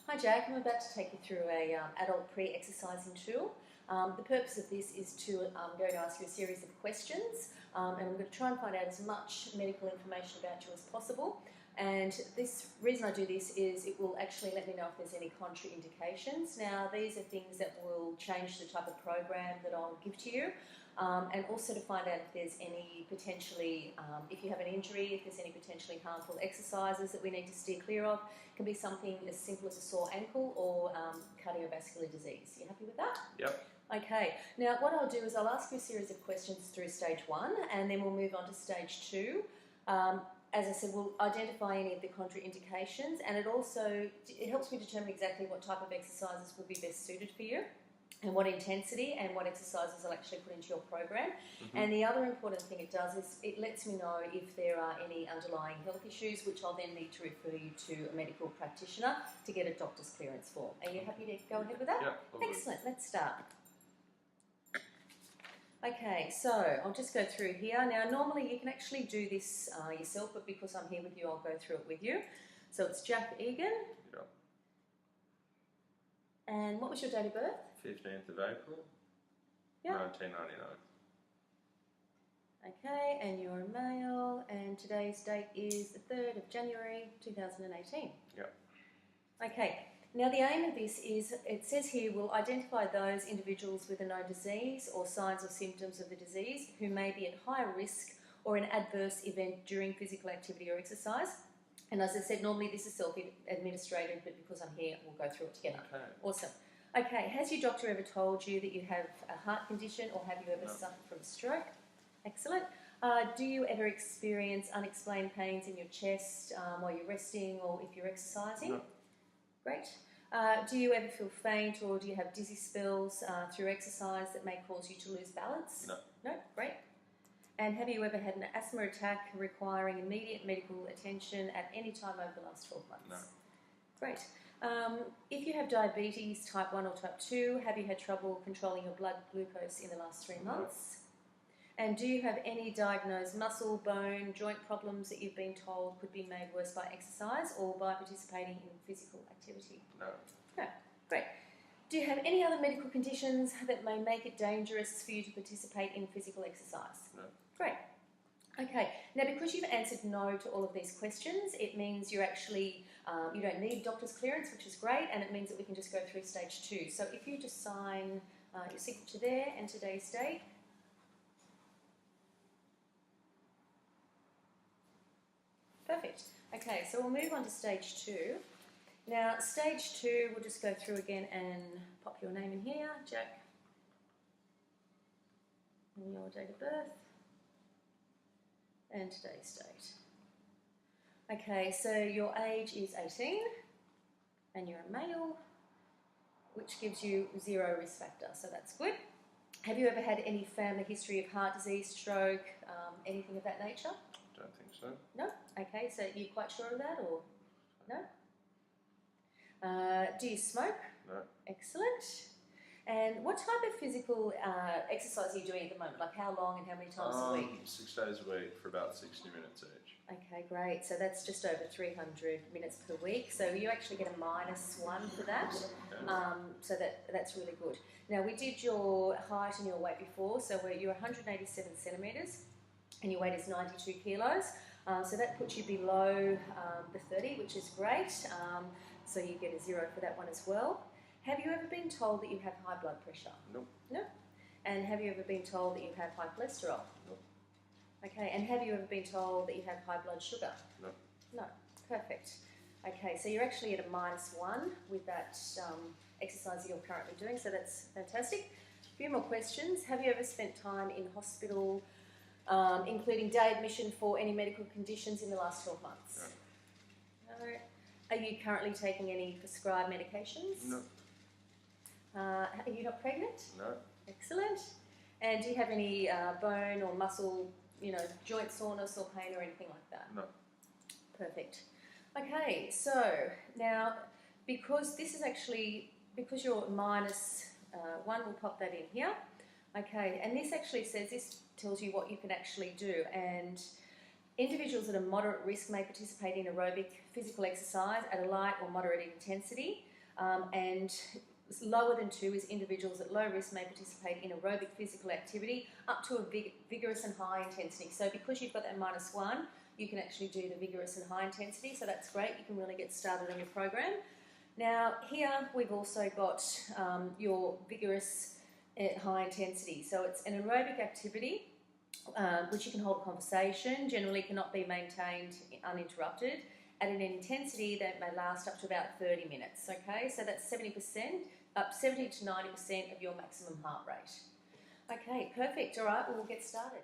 Hi Jack, I'm about to take you through a adult pre-exercising tool. The purpose of this is to going to ask you a series of questions and I'm going to try and find out as much medical information about you as possible. And this reason I do this is it will actually let me know if there's any contraindications. Now these are things that will change the type of program that I'll give to you. And also to find out if there's any potentially, if you have an injury, if there's any potentially harmful exercises that we need to steer clear of. It can be something as simple as a sore ankle or cardiovascular disease. You happy with that? Yep. Okay, now what I'll do is I'll ask you a series of questions through stage 1 and then we'll move on to stage 2. As I said, we'll identify any of the contraindications and it helps me determine exactly what type of exercises will be best suited for you, and what intensity and what exercises I'll actually put into your program. And the other important thing it does is it lets me know if there are any underlying health issues, which I'll then need to refer you to a medical practitioner to get a doctor's clearance for. Are you happy to go ahead with that? Yeah. Excellent, let's start. Okay, so I'll just go through here. Now normally you can actually do this yourself, but because I'm here with you, I'll go through it with you. So it's Jack Egan. Yep. And what was your date of birth? 15th of April, Yeah. 1999. Okay, and you're a male, and today's date is the 3rd of January 2018. Yep. Okay, now the aim of this is, it says here, we'll identify those individuals with a known disease or signs or symptoms of the disease who may be at higher risk or an adverse event during physical activity or exercise. And as I said, normally this is self-administrated, but because I'm here, we'll go through it together. Okay. Awesome. Okay, has your doctor ever told you that you have a heart condition or have you ever suffered from a stroke? Excellent. Do you ever experience unexplained pains in your chest while you're resting or if you're exercising? No. Great. Do you ever feel faint or do you have dizzy spells through exercise that may cause you to lose balance? No. No? Great. And have you ever had an asthma attack requiring immediate medical attention at any time over the last 12 months? No. Great. If you have diabetes, type 1 or type 2, have you had trouble controlling your blood glucose in the last 3 months? And do you have any diagnosed muscle, bone, joint problems that you've been told could be made worse by exercise or by participating in physical activity? No. No. Great. Do you have any other medical conditions that may make it dangerous for you to participate in physical exercise? No. Great. Okay, now because you've answered no to all of these questions, it means you're actually, you don't need doctor's clearance, which is great, and it means that we can just go through stage 2. So if you just sign your signature there and today's date. Perfect. Okay, so we'll move on to stage 2. Now, stage 2, we'll just go through again and pop your name in here, Jack, and your date of birth. And today's date. Okay, so your age is 18 and you're a male, which gives you 0 risk factor, so that's good. Have you ever had any family history of heart disease, stroke, anything of that nature? Don't think so. No? Okay, so you're quite sure of that or no? Do you smoke? No. Excellent. And what type of physical exercise are you doing at the moment? Like how long and how many times a week? 6 days a week for about 60 minutes each. Okay, great. So that's just over 300 minutes per week. So you actually get a -1 for that. So that's really good. Now we did your height and your weight before. So you're 187 centimetres and your weight is 92 kilos. So that puts you below the 30, which is great. So you get a 0 for that one as well. Have you ever been told that you have high blood pressure? Nope. No. And have you ever been told that you have high cholesterol? Nope. Okay, and have you ever been told that you have high blood sugar? No. No. Perfect. Okay, so you're actually at a -1 with that exercise that you're currently doing, so that's fantastic. A few more questions. Have you ever spent time in hospital, including day admission for any medical conditions in the last 12 months? No. No. Are you currently taking any prescribed medications? No. Are you not pregnant? No. Excellent. And do you have any bone or muscle, joint soreness or pain or anything like that? No. Perfect. Okay, so now because you're -1, we'll pop that in here. Okay, and this tells you what you can actually do. And Individuals at a moderate risk may participate in aerobic physical exercise at a light or moderate intensity. and lower than 2 is individuals at low risk may participate in aerobic physical activity up to a vigorous and high intensity. So because you've got that -1, you can actually do the vigorous and high intensity, so that's great. You can really get started on your program. Now here we've also got your vigorous high intensity. So it's an aerobic activity which you can hold a conversation, generally cannot be maintained uninterrupted, at an intensity that may last up to about 30 minutes, okay? So that's 70% to 90% of your maximum heart rate. Okay, perfect. All right, we'll get started.